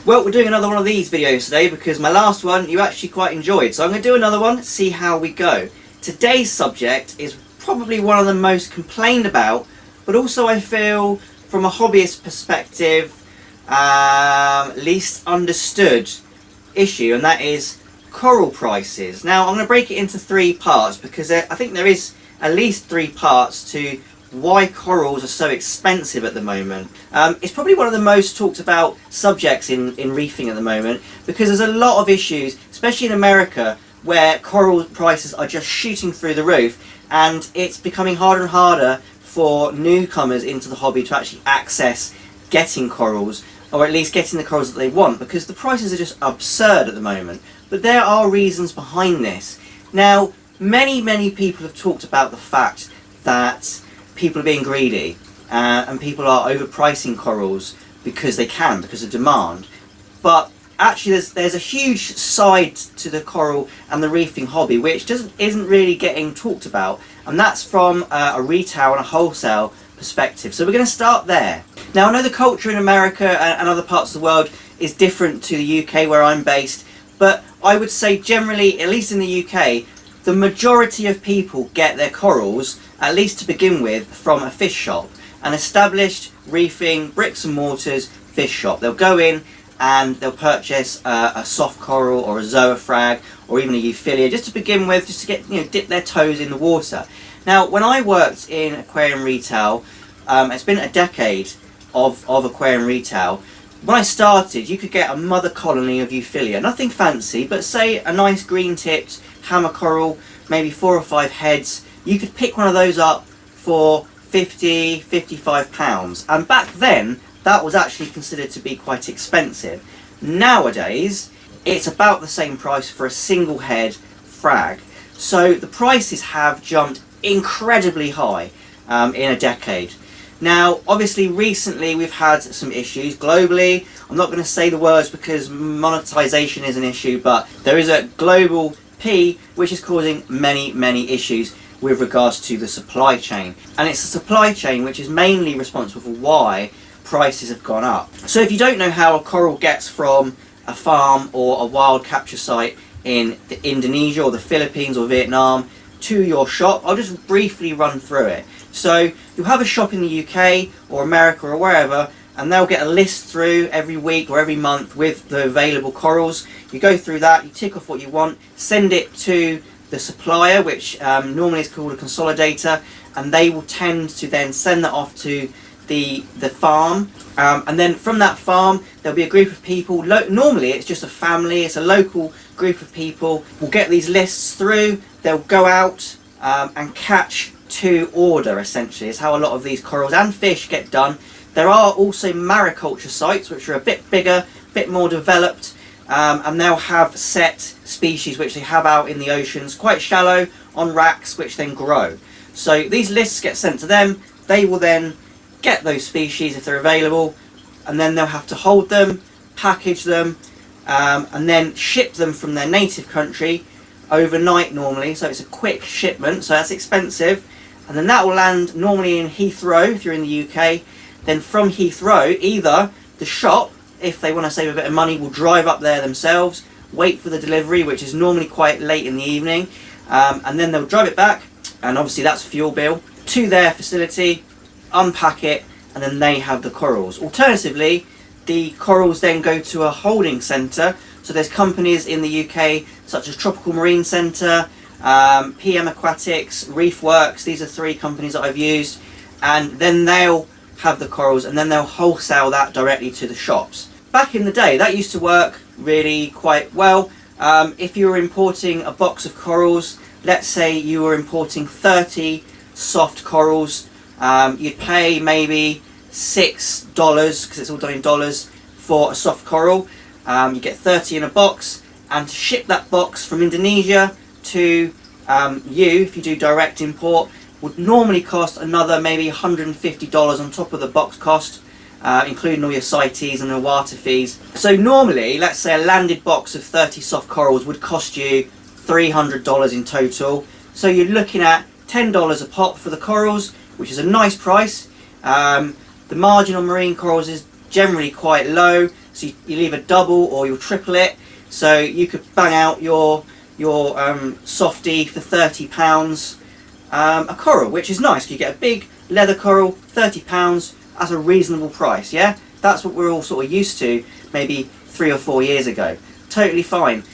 Well, we're doing another one of these videos today because my last one you actually quite enjoyed. So I'm going to do another one, see how we go. Today's subject is probably one of the most complained about, but also I feel from a hobbyist perspective, least understood issue, and that is coral prices. Now I'm going to break it into three parts because I think there is at least three parts to why corals are so expensive at the moment. It's probably one of the most talked about subjects in reefing at the moment because there's a lot of issues, especially in America, where coral prices are just shooting through the roof, and it's becoming harder and harder for newcomers into the hobby to actually access getting corals, or at least getting the corals that they want, because the prices are just absurd at the moment. But there are reasons behind this. Now, many people have talked about the fact that people are being greedy and people are overpricing corals because they can, because of demand. But actually there's a huge side to the coral and the reefing hobby which isn't really getting talked about, and that's from a retail and a wholesale perspective. So we're going to start there. Now I know the culture in America and other parts of the world is different to the UK where I'm based, but I would say generally, at least in the UK, the majority of people get their corals, at least to begin with, from a fish shop, an established reefing bricks and mortars fish shop. They'll go in and they'll purchase a soft coral or a zoophrag or even a euphilia just to begin with, just to get, dip their toes in the water. Now when I worked in aquarium retail, it's been a decade of aquarium retail. When I started, you could get a mother colony of euphilia, nothing fancy, but say a nice green tipped hammer coral, maybe 4 or 5 heads. You could pick one of those up for £50–55, and back then that was actually considered to be quite expensive. Nowadays it's about the same price for a single head frag, so the prices have jumped incredibly high in a decade. Now obviously recently we've had some issues globally. I'm not going to say the words because monetization is an issue, but there is a global P which is causing many issues with regards to the supply chain, and it's the supply chain which is mainly responsible for why prices have gone up. So if you don't know how a coral gets from a farm or a wild capture site in Indonesia or the Philippines or Vietnam to your shop, I'll just briefly run through it. So you'll have a shop in the UK or America or wherever, and they'll get a list through every week or every month with the available corals. You go through that, you tick off what you want, send it to the supplier, which normally is called a consolidator, and they will tend to then send that off to the farm, and then from that farm there'll be a group of people, normally it's just a family, it's a local group of people, will get these lists through. They'll go out and catch to order, essentially is how a lot of these corals and fish get done. There are also mariculture sites which are a bit bigger, a bit more developed, and they'll have set species which they have out in the oceans, quite shallow, on racks, which then grow. So these lists get sent to them. They will then get those species if they're available, and then they'll have to hold them, package them, and then ship them from their native country overnight normally. So it's a quick shipment, so that's expensive, and then that will land normally in Heathrow if you're in the UK. Then from Heathrow, either the shop, if they want to save a bit of money, will drive up there themselves, wait for the delivery, which is normally quite late in the evening, and then they'll drive it back, and obviously that's a fuel bill, to their facility, unpack it, and then they have the corals. Alternatively, the corals then go to a holding centre. So there's companies in the UK such as Tropical Marine Centre, PM Aquatics, Reef Works. These are 3 companies that I've used, and then they'll have the corals and then they'll wholesale that directly to the shops. Back in the day that used to work really quite well. If you were importing a box of corals, let's say you were importing 30 soft corals, you'd pay maybe $6, because it's all done in dollars, for a soft coral. You get 30 in a box, and to ship that box from Indonesia to you, if you do direct import, would normally cost another maybe $150 on top of the box cost, including all your CITES and the water fees. So normally, let's say a landed box of 30 soft corals would cost you $300 in total. So you're looking at $10 a pop for the corals, which is a nice price. The margin on marine corals is generally quite low, So you'll either double or you'll triple it. So you could bang out your softie for £30 a coral, which is nice. You get a big leather coral, £30 as a reasonable price. Yeah, that's what we're all sort of used to maybe 3 or 4 years ago. Totally fine.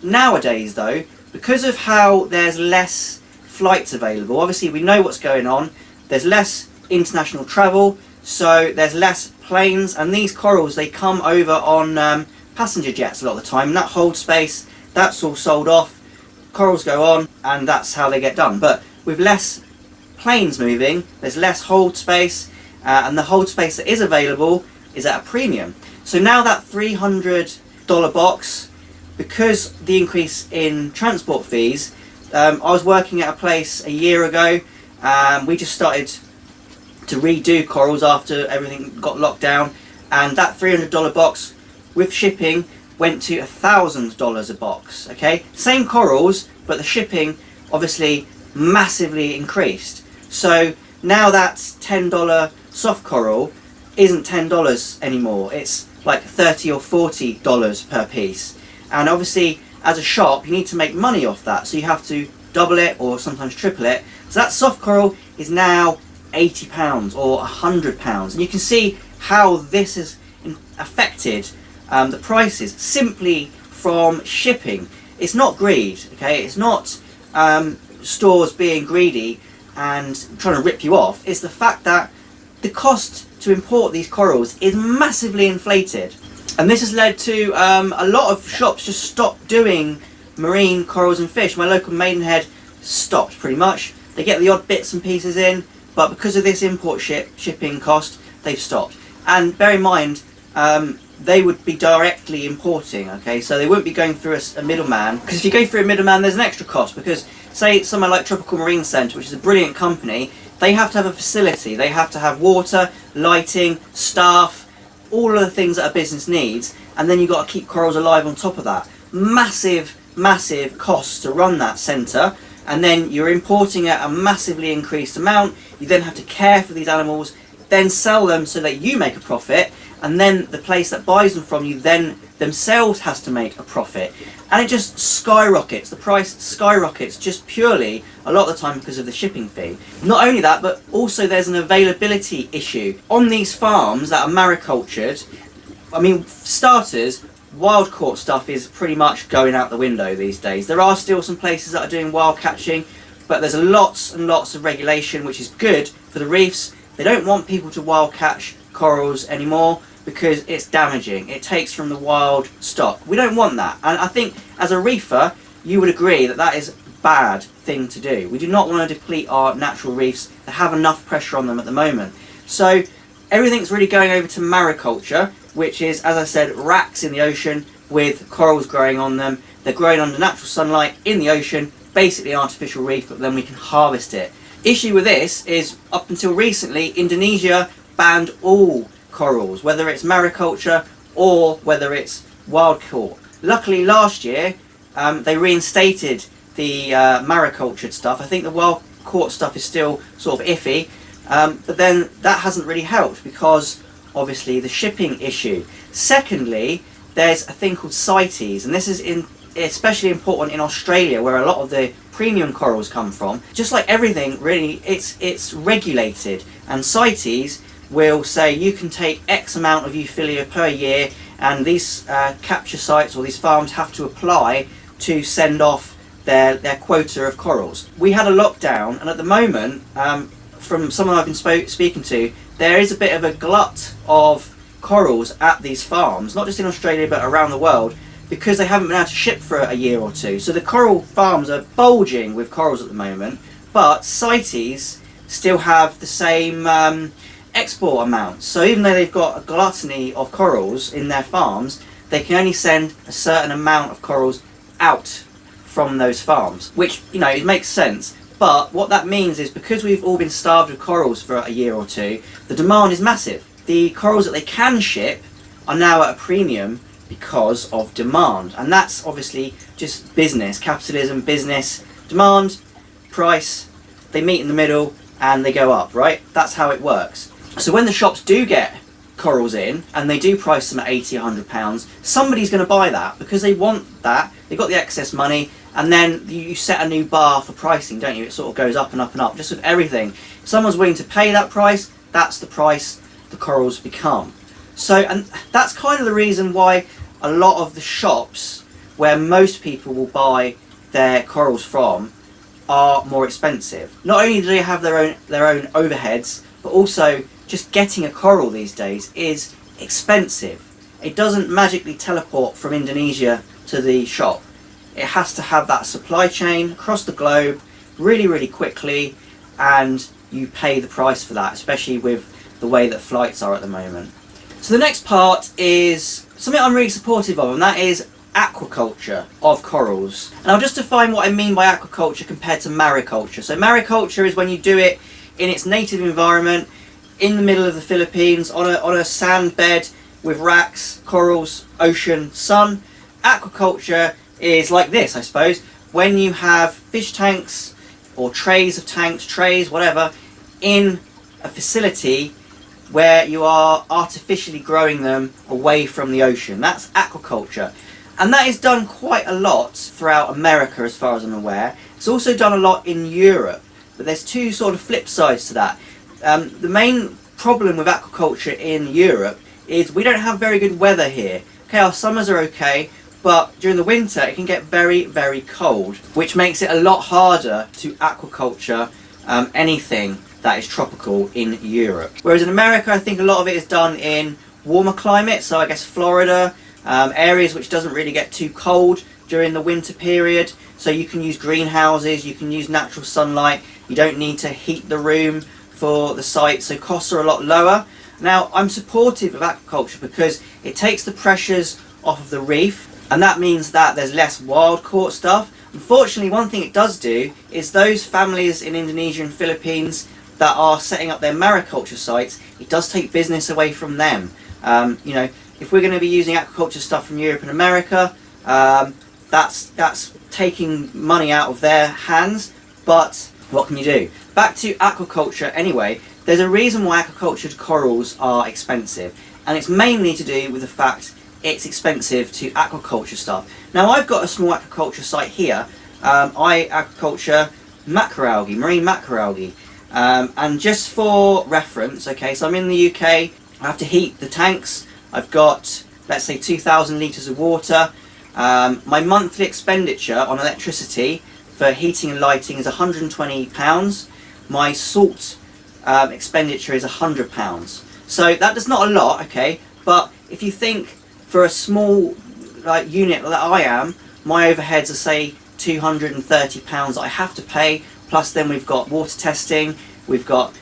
Nowadays though, because of how there's less flights available, obviously we know what's going on, there's less international travel, so there's less planes, and these corals, they come over on passenger jets a lot of the time, and that hold space, that's all sold off, corals go on, and that's how they get done. But with less planes moving, there's less hold space, and the hold space that is available is at a premium. So now that $300 box, because the increase in transport fees, I was working at a place a year ago, we just started to redo corals after everything got locked down, and that $300 box with shipping went to $1,000 a box. Okay, same corals, but the shipping obviously massively increased. So now that $10 soft coral isn't $10 anymore, it's like $30 or $40 per piece. And obviously as a shop you need to make money off that, so you have to double it or sometimes triple it. So that soft coral is now £80 or £100, and you can see how this has affected the prices simply from shipping. It's not greed, okay? It's not stores being greedy and trying to rip you off. It's the fact that the cost to import these corals is massively inflated, and this has led to a lot of shops just stop doing marine corals and fish. My local Maidenhead stopped pretty much. They get the odd bits and pieces in, but because of this import shipping cost, they've stopped. And bear in mind, they would be directly importing, okay, so they wouldn't be going through a middleman, because if you go through a middleman there's an extra cost, because say somewhere like Tropical Marine Centre, which is a brilliant company, they have to have a facility, they have to have water, lighting, staff, all of the things that a business needs, and then you've got to keep corals alive on top of that. Massive costs to run that centre, and then you're importing at a massively increased amount. You then have to care for these animals, then sell them so that you make a profit, and then the place that buys them from you then themselves has to make a profit, and it just skyrockets. The price skyrockets just purely a lot of the time because of the shipping fee. Not only that, but also there's an availability issue on these farms that are maricultured. I mean, for starters, wild caught stuff is pretty much going out the window these days. There are still some places that are doing wild catching, but there's lots and lots of regulation, which is good for the reefs. They don't want people to wild catch corals anymore because it's damaging. It takes from the wild stock. We don't want that, and I think as a reefer you would agree that that is a bad thing to do. We do not want to deplete our natural reefs that have enough pressure on them at the moment. So everything's really going over to mariculture, which is, as I said, racks in the ocean with corals growing on them. They're growing under natural sunlight in the ocean, basically an artificial reef, but then we can harvest it. Issue with this is, up until recently, Indonesia banned all corals, whether it's mariculture or whether it's wild caught. Luckily last year they reinstated the maricultured stuff. I think the wild caught stuff is still sort of iffy, but then that hasn't really helped because obviously the shipping issue. Secondly, there's a thing called CITES, and this is especially important in Australia, where a lot of the premium corals come from. Just like everything really, it's regulated, and CITES will say you can take X amount of euphilia per year, and these capture sites or these farms have to apply to send off their quota of corals. We had a lockdown, and at the moment, from someone I've been speaking to, there is a bit of a glut of corals at these farms, not just in Australia but around the world, because they haven't been able to ship for a year or two. So the coral farms are bulging with corals at the moment, but CITES still have the same export amounts. So even though they've got a gluttony of corals in their farms, they can only send a certain amount of corals out from those farms, which, you know, it makes sense. But what that means is, because we've all been starved of corals for a year or two, the demand is massive. The corals that they can ship are now at a premium because of demand, and that's obviously just business, capitalism, business, demand, price, they meet in the middle and they go up, right? That's how it works. So when the shops do get corals in and they do price them at 80, £100, somebody's going to buy that because they want that, they've got the excess money, and then you set a new bar for pricing, don't you? It sort of goes up and up and up, just with everything. If someone's willing to pay that price, that's the price the corals become. So, and that's kind of the reason why a lot of the shops where most people will buy their corals from are more expensive. Not only do they have their own overheads, but also just getting a coral these days is expensive. It doesn't magically teleport from Indonesia to the shop. It has to have that supply chain across the globe really, really quickly, and you pay the price for that, especially with the way that flights are at the moment. So the next part is something I'm really supportive of, and that is aquaculture of corals. And I'll just define what I mean by aquaculture compared to mariculture. So mariculture is when you do it in its native environment, in the middle of the Philippines, on a sand bed with racks, corals, ocean, sun. Aquaculture is like this, I suppose, when you have fish tanks or trays of tanks, trays, whatever, in a facility where you are artificially growing them away from the ocean. That's aquaculture. And that is done quite a lot throughout America, as far as I'm aware. It's also done a lot in Europe, but there's two sort of flip sides to that. The main problem with aquaculture in Europe is we don't have very good weather here. Okay, our summers are okay, but during the winter it can get very, very cold, which makes it a lot harder to aquaculture anything that is tropical in Europe. Whereas in America, I think a lot of it is done in warmer climates, so I guess Florida, areas which doesn't really get too cold during the winter period, so you can use greenhouses, you can use natural sunlight, you don't need to heat the room for the site, so costs are a lot lower. Now, I'm supportive of aquaculture because it takes the pressures off of the reef, and that means that there's less wild caught stuff. Unfortunately, one thing it does do is those families in Indonesia and Philippines that are setting up their mariculture sites, it does take business away from them. You know, if we're going to be using aquaculture stuff from Europe and America, that's taking money out of their hands, but what can you do? Back to aquaculture anyway, there's a reason why aquacultured corals are expensive, and it's mainly to do with the fact it's expensive to aquaculture stuff. Now, I've got a small aquaculture site here. I aquaculture macroalgae, marine macroalgae. And just for reference, okay, so I'm in the UK, I have to heat the tanks. I've got, let's say, 2,000 litres of water. My monthly expenditure on electricity for heating and lighting is £120. My salt expenditure is £100. So that is not a lot, okay, but if you think for a small unit that I am, my overheads are, say, £230 that I have to pay, plus then we've got water testing, we've got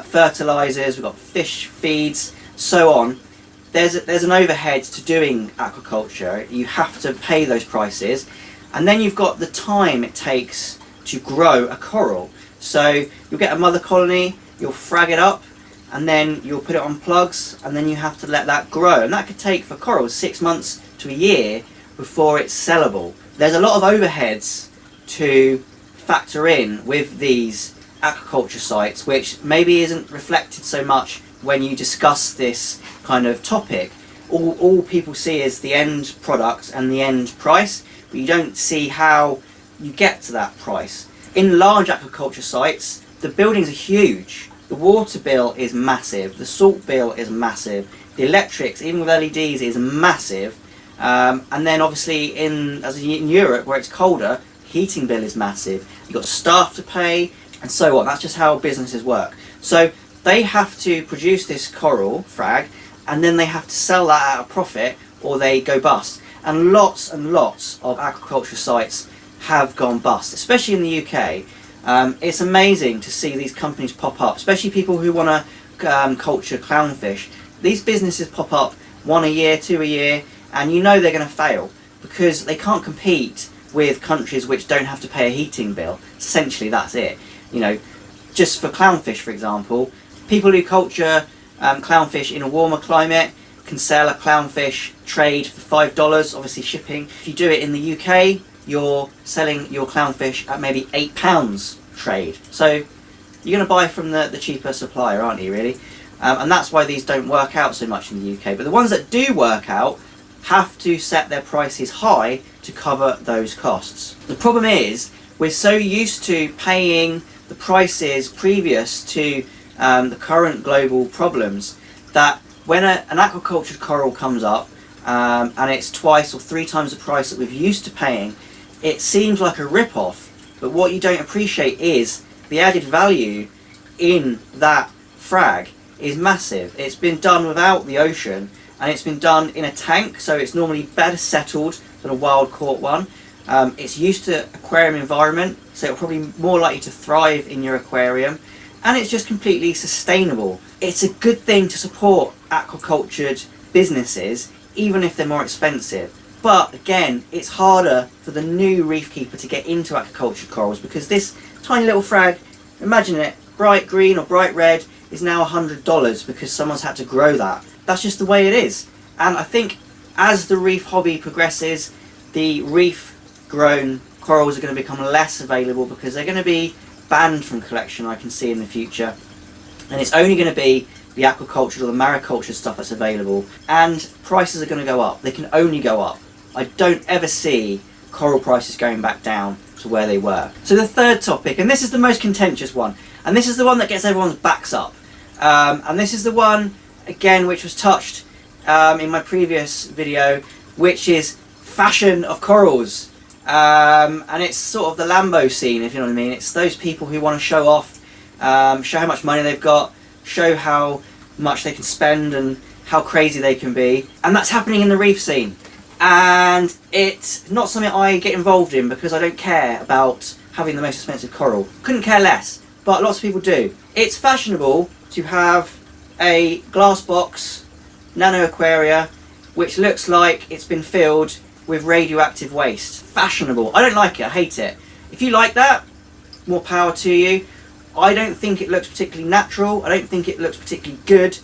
fertilisers, we've got fish feeds, so on. There's an overhead to doing aquaculture. You have to pay those prices, and then you've got the time it takes to grow a coral. So you'll get a mother colony, you'll frag it up, and then you'll put it on plugs, and then you have to let that grow, and that could take for corals 6 months to a year before it's sellable. There's a lot of overheads to factor in with these aquaculture sites, which maybe isn't reflected so much when you discuss this kind of topic. All people see is the end product and the end price, but you don't see how you get to that price. In large aquaculture sites, the buildings are huge. The water bill is massive, the salt bill is massive, the electrics, even with LEDs, is massive, and then obviously in Europe, where it's colder, heating bill is massive. You've got staff to pay, and so on. That's just how businesses work. So they have to produce this coral frag, and then they have to sell that at a profit, or they go bust. And lots of aquaculture sites have gone bust, especially in the UK. It's amazing to see these companies pop up, especially people who want to culture clownfish. These businesses pop up 1 a year, 2 a year, and you know they're going to fail because they can't compete with countries which don't have to pay a heating bill. Essentially, that's it. You know, just for clownfish, for example, people who culture clownfish in a warmer climate can sell a clownfish trade for $5, obviously shipping. If you do it in the UK, you're selling your clownfish at maybe £8 trade. So you're going to buy from the cheaper supplier, aren't you, really? and that's why these don't work out so much in the UK. But the ones that do work out have to set their prices high to cover those costs. The problem is we're so used to paying the prices previous to the current global problems that when an aquacultured coral comes up and it's twice or three times the price that we've used to paying, it seems like a rip-off. But what you don't appreciate is the added value in that frag is massive. It's been done without the ocean, and it's been done in a tank, so it's normally better settled than a wild caught one. It's used to aquarium environment, so it'll probably be more likely to thrive in your aquarium, and it's just completely sustainable. It's a good thing to support aquacultured businesses, even if they're more expensive. But again, it's harder for the new reef keeper to get into aquacultured corals, because this tiny little frag, imagine it, bright green or bright red, is now $100 because someone's had to grow that. That's just the way it is. And I think as the reef hobby progresses, the reef grown corals are going to become less available because they're going to be banned from collection, I can see in the future. And it's only going to be the aquaculture or the mariculture stuff that's available, and prices are going to go up. They can only go up. I don't ever see coral prices going back down to where they were. So the third topic, and this is the most contentious one, and this is the one that gets everyone's backs up, and this is the one again which was touched in my previous video, which is fashion of corals. And it's sort of the Lambo scene, if you know what I mean. It's those people who want to show off, show how much money they've got, show how much they can spend and how crazy they can be. And that's happening in the reef scene. And it's not something I get involved in because I don't care about having the most expensive coral. Couldn't care less, but lots of people do. It's fashionable to have a glass box nano aquaria which looks like it's been filled with radioactive waste. Fashionable. I don't like it, I hate it. If you like that, more power to you. I don't think it looks particularly natural. I don't think it looks particularly good.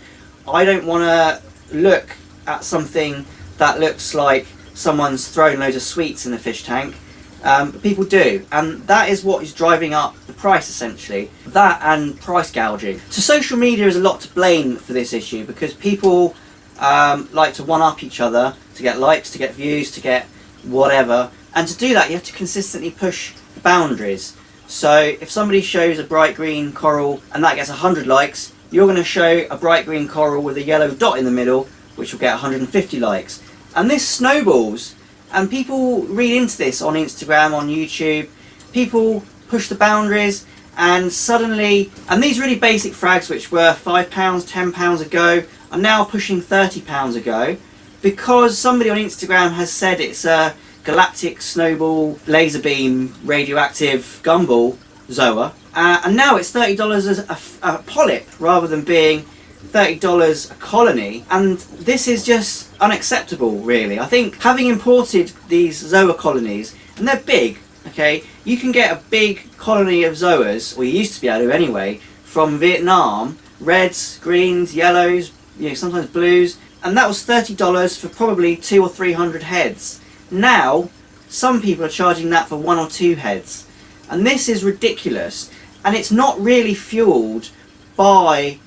I don't want to look at something that looks like someone's thrown loads of sweets in a fish tank. But people do, and that is what is driving up the price essentially. That and price gouging. So social media is a lot to blame for this issue because people like to one-up each other to get likes, to get views, to get whatever. And to do that you have to consistently push the boundaries. So if somebody shows a bright green coral and that gets 100 likes, you're going to show a bright green coral with a yellow dot in the middle which will get 150 likes. And this snowballs, and people read into this on Instagram, on YouTube. People push the boundaries, and suddenly, and these really basic frags which were £5, £10 ago are now pushing £30 ago because somebody on Instagram has said it's a galactic snowball laser beam radioactive gumball zoa, and now it's $30 as a polyp rather than being $30 a colony, and this is just unacceptable really. I think having imported these zoa colonies, and they're big, okay, you can get a big colony of zoas, or you used to be able to anyway, from Vietnam, reds, greens, yellows, you know, sometimes blues, and that was $30 for probably 200 or 300 heads. Now some people are charging that for 1 or 2 heads, and this is ridiculous. And it's not really fueled by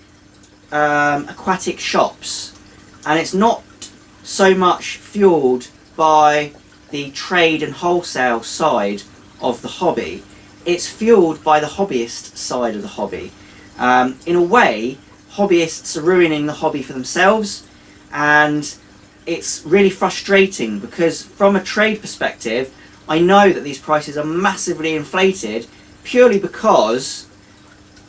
aquatic shops, and it's not so much fueled by the trade and wholesale side of the hobby. It's fueled by the hobbyist side of the hobby. In a way, hobbyists are ruining the hobby for themselves, and it's really frustrating because from a trade perspective I know that these prices are massively inflated purely because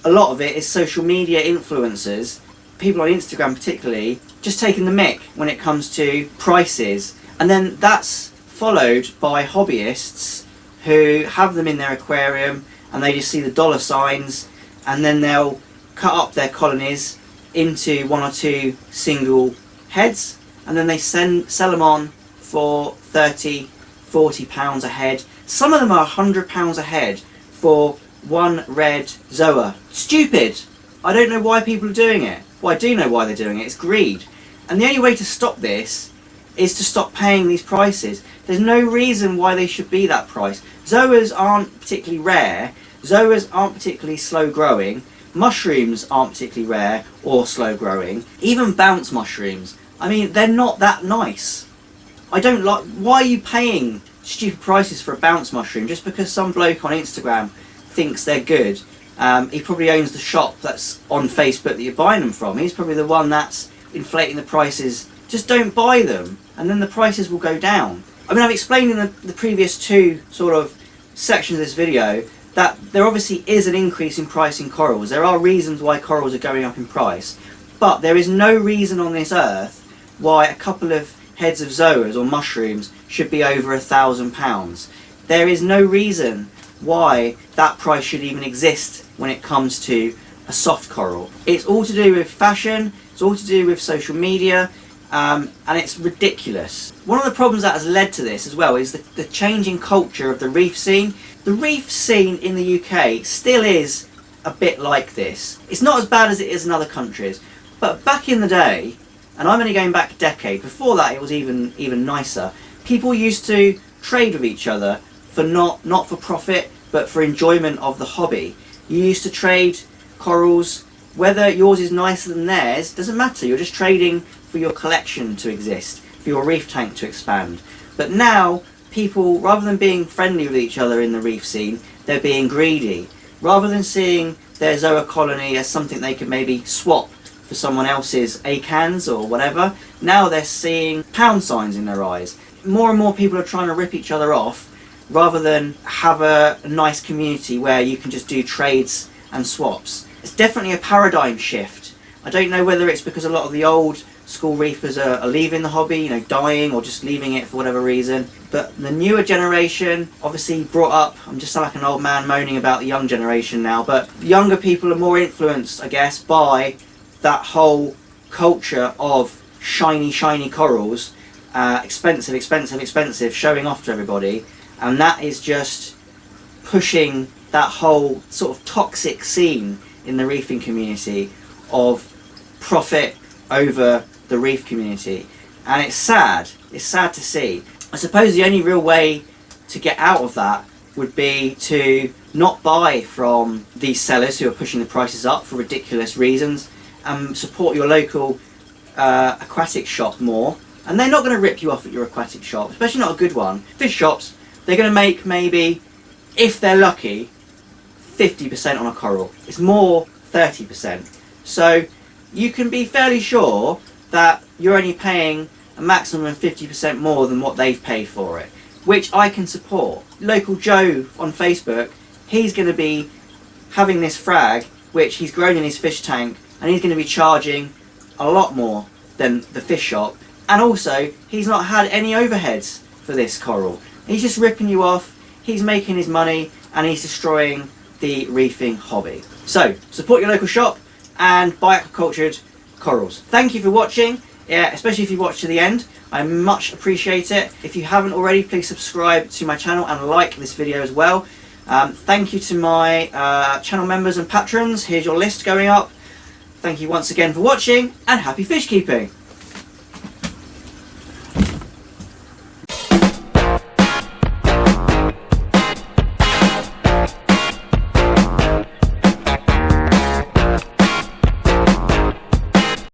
a lot of it is social media influencers, people on Instagram particularly, just taking the mick when it comes to prices. And then that's followed by hobbyists who have them in their aquarium and they just see the dollar signs, and then they'll cut up their colonies into 1 or 2 single heads, and then they sell them on for £30, £40 a head. Some of them are £100 a head for one red zoa. Stupid! I don't know why people are doing it. Well, I do know why they're doing it. It's greed. And the only way to stop this is to stop paying these prices. There's no reason why they should be that price. Zoas aren't particularly rare. Zoas aren't particularly slow growing. Mushrooms aren't particularly rare or slow growing. Even bounce mushrooms, I mean, they're not that nice. I don't like, why are you paying stupid prices for a bounce mushroom just because some bloke on Instagram thinks they're good? He probably owns the shop that's on Facebook that you're buying them from. He's probably the one that's inflating the prices. Just don't buy them, and then the prices will go down. I mean, I've explained in the previous two sort of sections of this video that there obviously is an increase in price in corals. There are reasons why corals are going up in price, but there is no reason on this earth why a couple of heads of zoas or mushrooms should be over £1,000. There is no reason why that price should even exist when it comes to a soft coral. It's all to do with fashion, it's all to do with social media, and it's ridiculous. One of the problems that has led to this as well is the changing culture of the reef scene. The reef scene in the UK still is a bit like this. It's not as bad as it is in other countries, but back in the day, and I'm only going back a decade, before that it was even nicer, people used to trade with each other for not for profit, but for enjoyment of the hobby. You used to trade corals, whether yours is nicer than theirs, doesn't matter, you're just trading for your collection to exist, for your reef tank to expand. But now, people, rather than being friendly with each other in the reef scene, they're being greedy. Rather than seeing their zoa colony as something they could maybe swap for someone else's acans or whatever, now they're seeing pound signs in their eyes. More and more people are trying to rip each other off rather than have a nice community where you can just do trades and swaps. It's definitely a paradigm shift. I don't know whether it's because a lot of the old school reefers are leaving the hobby, you know, dying or just leaving it for whatever reason. But the newer generation, obviously brought up, I'm just like an old man moaning about the young generation now, but the younger people are more influenced, I guess, by that whole culture of shiny corals, expensive, showing off to everybody, and that is just pushing that whole sort of toxic scene in the reefing community of profit over the reef community. And it's sad to see. I suppose the only real way to get out of that would be to not buy from these sellers who are pushing the prices up for ridiculous reasons, and support your local aquatic shop more. And they're not going to rip you off at your aquatic shop, especially not a good one. Fish shops, they're going to make maybe, if they're lucky, 50% on a coral. It's more 30%. So you can be fairly sure that you're only paying a maximum of 50% more than what they've paid for it, which I can support. Local Joe on Facebook, he's going to be having this frag which he's grown in his fish tank, and he's going to be charging a lot more than the fish shop. And also, he's not had any overheads for this coral. He's just ripping you off, he's making his money, and he's destroying the reefing hobby. So, support your local shop and buy aquacultured corals. Thank you for watching, especially if you watched to the end. I much appreciate it. If you haven't already, please subscribe to my channel and like this video as well. Thank you to my channel members and patrons. Here's your list going up. Thank you once again for watching, and happy fish keeping!